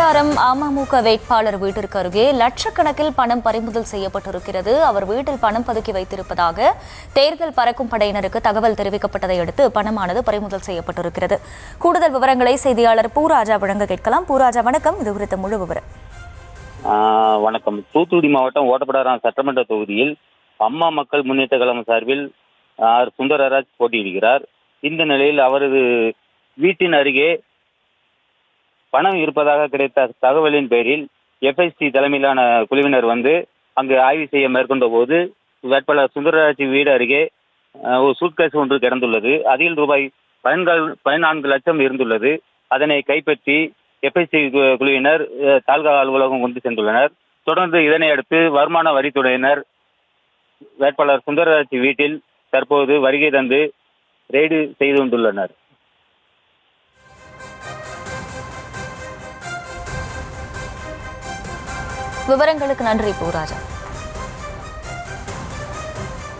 பிரச்சாரம் அமமுக வேட்பாளர் வீட்டிற்கு அருகே லட்சக்கணக்கில் பணம் பறிமுதல் செய்யப்பட்டிருக்கிறது. அவர் வீட்டில் பணம் பதுக்கி வைத்திருப்பதாக தேர்தல் பறக்கும் படையினருக்கு தகவல் தெரிவிக்கப்பட்டதை அடுத்து பணமானது பறிமுதல் செய்யப்பட்டிருக்கிறது. கூடுதல் விவரங்களை செய்தியாளர் பூராஜா வழங்க கேட்கலாம். பூராஜா, வணக்கம். இது குறித்த முழு விவரம். வணக்கம். தூத்துக்குடி மாவட்டம் ஓட்டப்பிடாரம் சட்டமன்ற தொகுதியில் அம்மா மக்கள் முன்னேற்ற கழகம் சார்பில் சுந்தரராஜ் போட்டியிடுகிறார். இந்த நிலையில் அவரது வீட்டின் அருகே பணம் இருப்பதாக கிடைத்த தகவலின் பேரில் எஃப்ஐசி தலைமையிலான குழுவினர் வந்து அங்கு ஆய்வு செய்ய மேற்கொண்ட போது வேட்பாளர் சுந்தரராஜ் வீடு அருகே ஒரு சூட்கேஸ் ஒன்று கிடந்துள்ளது. அதில் ரூபாய் 14 லட்சம் இருந்துள்ளது. அதனை கைப்பற்றி எஃப்ஐசி குழுவினர் தாலுகா அலுவலகம் கொண்டு சென்றுள்ளனர். தொடர்ந்து இதனை அடுத்து வருமான வரித்துறையினர் வேட்பாளர் சுந்தரராஜ் வீட்டில் தற்போது வருகை தந்து ரெய்டு செய்து கொண்டுள்ளனர். விவரங்களுக்கு நன்றி பூராஜா.